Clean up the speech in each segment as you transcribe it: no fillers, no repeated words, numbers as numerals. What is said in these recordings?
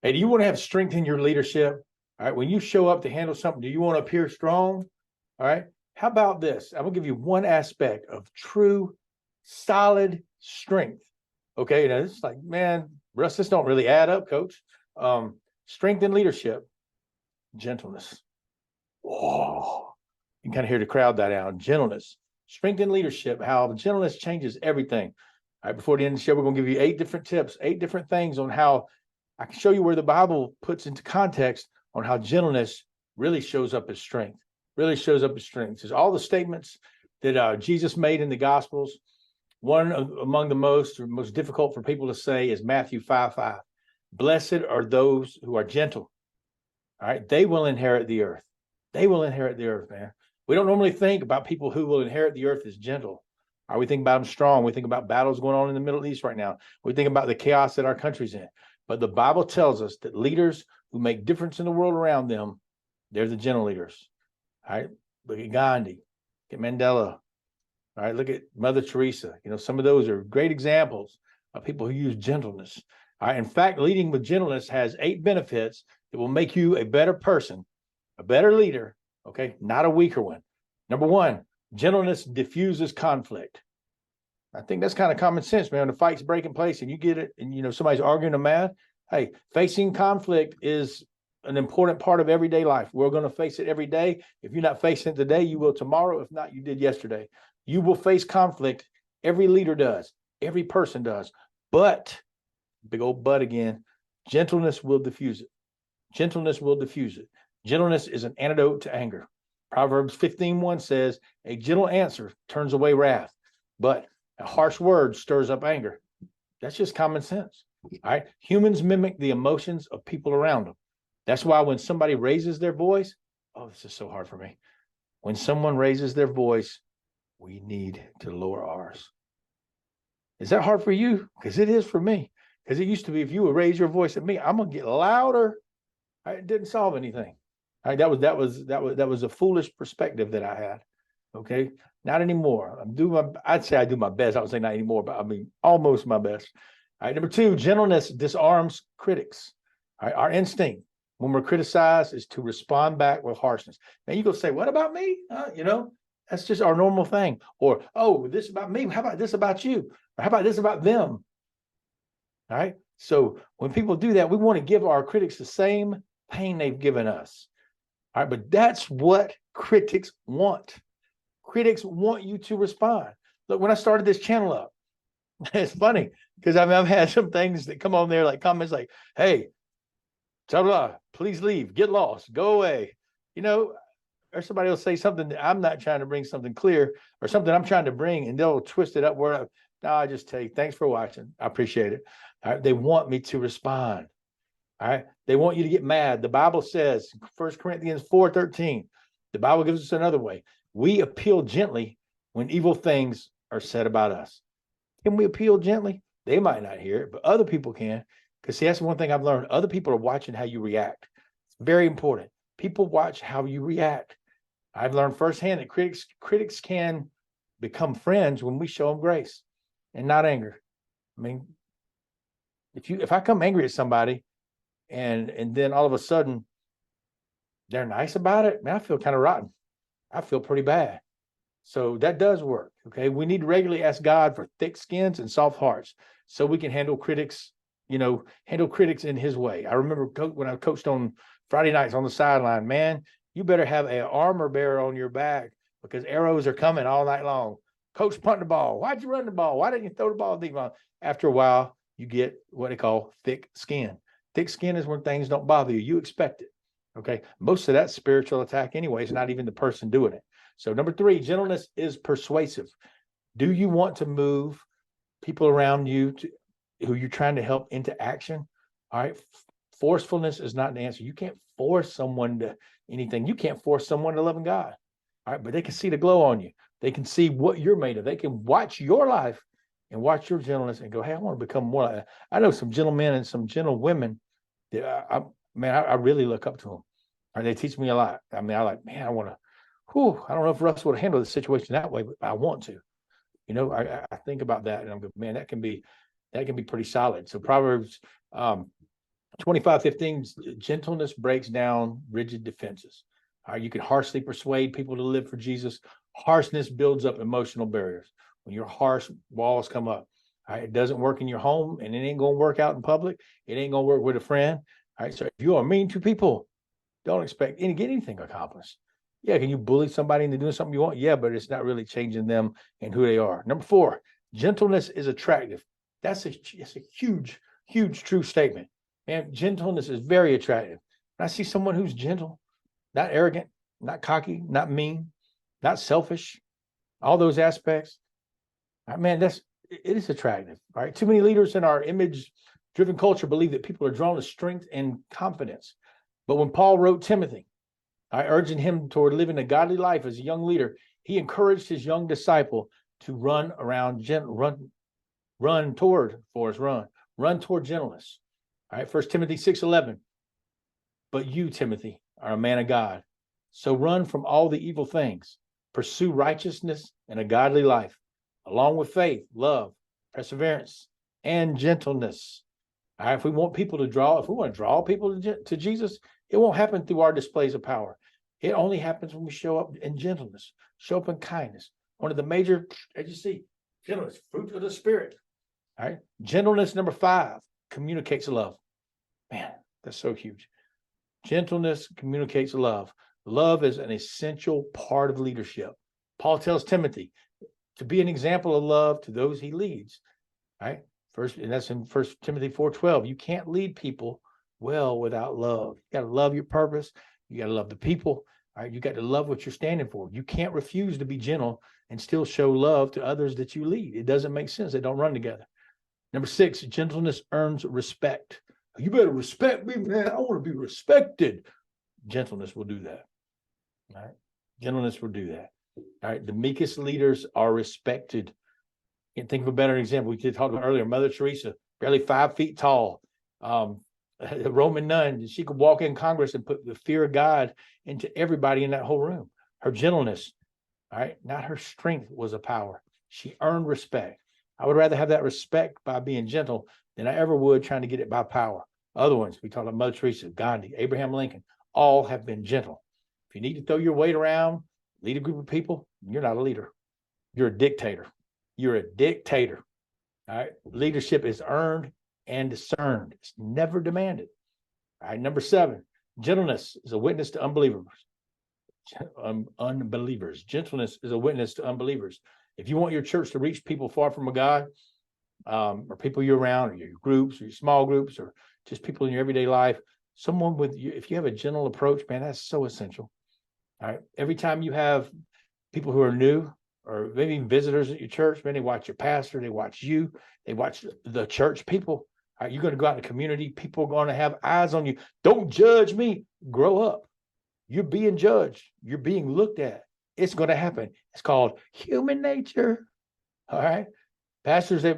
Hey, do you want to have strength in your leadership? All right. When you show up to handle something, do you want to appear strong? All right. How about this? I'm going to give you one aspect of true, solid strength. Okay. Now, it's like, man, Russ, this don't really add up, coach. Strength in leadership, gentleness. Oh, you can kind of hear the crowd die down. Gentleness, strength in leadership, how gentleness changes everything. All right. Before the end of the show, we're going to give you 8 different tips, 8 different things on how I can show you where the Bible puts into context on how gentleness really shows up as strength, really shows up as strength. There's all the statements that Jesus made in the Gospels. One among the most difficult for people to say is Matthew 5:5. Blessed are those who are gentle. All right. They will inherit the earth. They will inherit the earth, man. We don't normally think about people who will inherit the earth as gentle. All right, we think about them strong. We think about battles going on in the Middle East right now. We think about the chaos that our country's in. But the Bible tells us that leaders who make difference in the world around them, they're the gentle leaders. All right. Look at Gandhi, look at Mandela. All right. Look at Mother Teresa. Some of those are great examples of people who use gentleness. All right. In fact, leading with gentleness has 8 benefits that will make you a better person, a better leader. Okay. Not a weaker one. Number 1, gentleness diffuses conflict. I think that's kind of common sense, man. When the fight's breaking place and you get it and, somebody's arguing a man, hey, facing conflict is an important part of everyday life. We're going to face it every day. If you're not facing it today, you will tomorrow. If not, you did yesterday. You will face conflict. Every leader does. Every person does. But, big old but again, gentleness will diffuse it. Gentleness will diffuse it. Gentleness is an antidote to anger. Proverbs 15:1 says, a gentle answer turns away wrath, but a harsh word stirs up anger. That's just common sense. All right. Humans mimic the emotions of people around them. That's why when somebody raises their voice, oh, this is so hard for me. When someone raises their voice, we need to lower ours. Is that hard for you? Because it is for me. Because it used to be, if you would raise your voice at me, I'm gonna get louder. It didn't solve anything. All right, that was a foolish perspective that I had. Okay. Not anymore. I'd say I do my best. I would say not anymore, but I mean, almost my best. All right. Number 2, gentleness disarms critics. All right. Our instinct when we're criticized is to respond back with harshness. Now you go say, what about me? That's just our normal thing. Or, oh, this about me. How about this about you? Or how about this about them? All right. So when people do that, we want to give our critics the same pain they've given us. All right. But that's what critics want. Critics want you to respond. Look, when I started this channel up, it's funny because I've had some things that come on there, like comments like, hey, blah, blah, please leave, get lost, go away. Or somebody will say something that I'm not trying to bring something clear or something I'm trying to bring, and they'll twist it up where I just tell you, thanks for watching. I appreciate it. All right. They want me to respond. All right. They want you to get mad. The Bible says, 1 Corinthians 4:13, the Bible gives us another way. We appeal gently when evil things are said about us. Can we appeal gently? They might not hear it, but other people can. Because see, that's one thing I've learned. Other people are watching how you react. It's very important. People watch how you react. I've learned firsthand that critics can become friends when we show them grace and not anger. I mean, if I come angry at somebody and then all of a sudden they're nice about it, man, I feel kind of rotten. I feel pretty bad. So that does work. Okay. We need to regularly ask God for thick skins and soft hearts so we can handle critics, in his way. I remember when I coached on Friday nights on the sideline, man, you better have an armor bearer on your back because arrows are coming all night long. Coach, punt the ball. Why'd you run the ball? Why didn't you throw the ball deep? After a while, you get what they call thick skin. Thick skin is when things don't bother you. You expect it. Okay. Most of that spiritual attack anyway is not even the person doing it. So number 3, gentleness is persuasive. Do you want to move people around you who you're trying to help into action? All right. Forcefulness is not the answer. You can't force someone to anything. You can't force someone to love God. All right. But they can see the glow on you. They can see what you're made of. They can watch your life and watch your gentleness and go, hey, I want to become more like that. I know some gentlemen and some gentle women that I really look up to them. All right, they teach me a lot. I mean, I want to, I don't know if Russ would handle the situation that way, but I want to. I think about that and I'm going, man, that can be pretty solid. So Proverbs 25:15, gentleness breaks down rigid defenses. All right, you can harshly persuade people to live for Jesus. Harshness builds up emotional barriers. When your harsh walls come up, all right, it doesn't work in your home, and it ain't going to work out in public. It ain't going to work with a friend. All right, so if you are mean to people, don't expect get anything accomplished. Yeah, can you bully somebody into doing something you want? Yeah, but it's not really changing them and who they are. Number 4, gentleness is attractive. It's a huge true statement. And gentleness is very attractive. When I see someone who's gentle, not arrogant, not cocky, not mean, not selfish, all those aspects, man, it is attractive. All right. Too many leaders in our image-driven culture believe that people are drawn to strength and confidence. But when Paul wrote Timothy, urging him toward living a godly life as a young leader, he encouraged his young disciple to run toward gentleness. All right, 1 Timothy 6:11. But you, Timothy, are a man of God. So run from all the evil things. Pursue righteousness and a godly life, along with faith, love, perseverance, and gentleness. All right, if we want to draw people to Jesus, it won't happen through our displays of power. It only happens when we show up in gentleness, show up in kindness. One of the major, as you see, gentleness, fruit of the Spirit. All right, gentleness, number 5, communicates love. Man, that's so huge. Gentleness communicates love. Love is an essential part of leadership. Paul tells Timothy to be an example of love to those he leads. Right? First, and that's in 1 Timothy 4:12. You can't lead people well without love. You got to love your purpose. You got to love the people. All right? You got to love what you're standing for. You can't refuse to be gentle and still show love to others that you lead. It doesn't make sense. They don't run together. Number 6, gentleness earns respect. You better respect me, man. I want to be respected. Gentleness will do that. All right. Gentleness will do that. All right. The meekest leaders are respected. Can't think of a better example. We did talk about earlier. Mother Teresa, barely 5 feet tall. A Roman nun. She could walk in Congress and put the fear of God into everybody in that whole room. Her gentleness, all right, not her strength, was a power. She earned respect. I would rather have that respect by being gentle than I ever would trying to get it by power. Other ones, we talk about Mother Teresa, Gandhi, Abraham Lincoln, all have been gentle. If you need to throw your weight around, lead a group of people, you're not a leader. You're a dictator. You're a dictator. All right. Leadership is earned and discerned. It's never demanded. All right. Number 7, gentleness is a witness to unbelievers. Unbelievers. Gentleness is a witness to unbelievers. If you want your church to reach people far from God, or people you're around, or your groups, or your small groups, or just people in your everyday life, someone with you, if you have a gentle approach, man, that's so essential. All right. Every time you have people who are new, or maybe visitors at your church, man, they watch your pastor, they watch you, they watch the church people. All right, you're going to go out in the community. People are going to have eyes on you. Don't judge me. Grow up. You're being judged. You're being looked at. It's going to happen. It's called human nature. All right. Pastors, they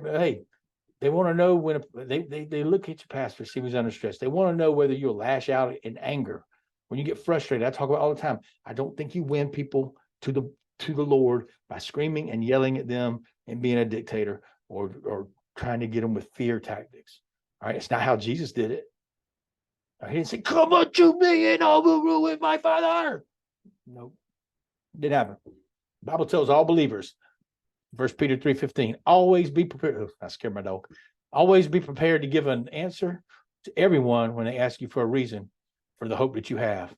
want to know when they look at your pastor, see who's under stress. They want to know whether you'll lash out in anger. When you get frustrated, I talk about all the time. I don't think you win people to the Lord by screaming and yelling at them and being a dictator or trying to get them with fear tactics. All right. It's not how Jesus did it. He didn't say, "Come unto me and I will ruin my Father." Nope. Didn't happen. The Bible tells all believers, 1 Peter 3:15, always be prepared. Oh, I scared my dog. Always be prepared to give an answer to everyone when they ask you for a reason for the hope that you have.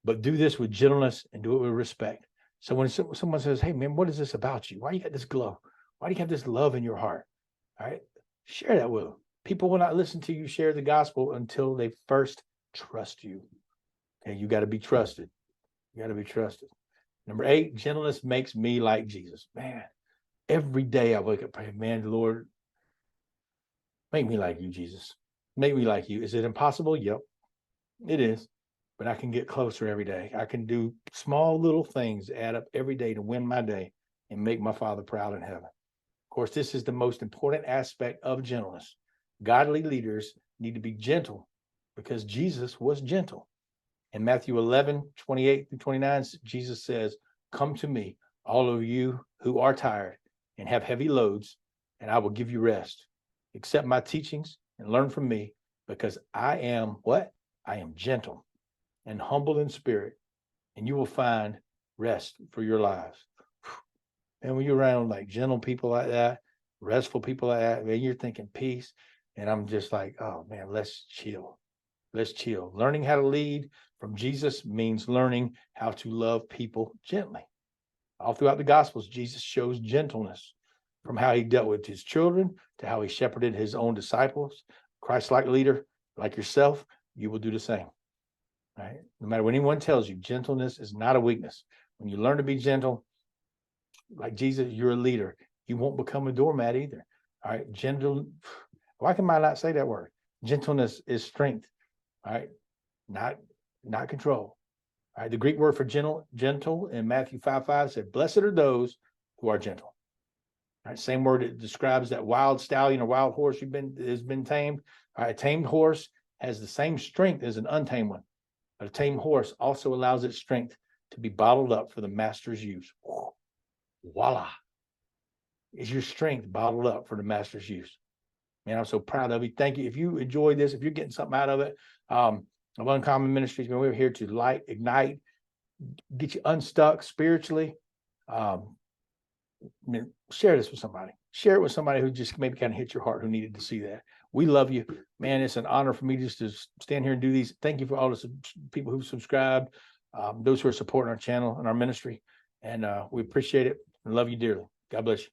But do this with gentleness and do it with respect. So when someone says, "Hey, man, what is this about you? Why you got this glow? Why do you have this love in your heart?" All right, share that with them. People will not listen to you share the gospel until they first trust you. Okay, you got to be trusted. You got to be trusted. Number 8, gentleness makes me like Jesus. Man, every day I wake up praying, man, Lord, make me like you, Jesus. Make me like you. Is it impossible? Yep, it is. But I can get closer every day. I can do small little things, add up every day to win my day and make my Father proud in heaven. Of course, this is the most important aspect of gentleness. Godly leaders need to be gentle because Jesus was gentle. In Matthew 11:28-29, Jesus says, "Come to me, all of you who are tired and have heavy loads, and I will give you rest. Accept my teachings and learn from me, because I am what? I am gentle and humble in spirit, and you will find rest for your lives. And when you're around like gentle people like that, restful people like that, man, you're thinking peace. And I'm just like, oh man, let's chill. Let's chill. Learning how to lead from Jesus means learning how to love people gently. All throughout the Gospels, Jesus shows gentleness, from how he dealt with his children to how he shepherded his own disciples. Christ-like leader like yourself, you will do the same. Right? No matter what anyone tells you, gentleness is not a weakness. When you learn to be gentle, like Jesus, you're a leader. You won't become a doormat either. All right. Gentle. Why can I not say that word? Gentleness is strength. All right. Not control. All right. The Greek word for gentle in Matthew 5:5 said, blessed are those who are gentle. All right. Same word that describes that wild stallion or wild horse has been tamed. All right. A tamed horse has the same strength as an untamed one. But a tamed horse also allows its strength to be bottled up for the master's use. Voila. Is your strength bottled up for the master's use? Man, I'm so proud of you. Thank you. If you enjoyed this, if you're getting something out of it, of Uncommon Ministries, man, we're here to light, ignite, get you unstuck spiritually. Man, share this with somebody. Share it with somebody who just maybe kind of hit your heart, who needed to see that. We love you, man. It's an honor for me just to stand here and do these. Thank you for all the people who subscribed, those who are supporting our channel and our ministry, and we appreciate it and love you dearly. God bless you.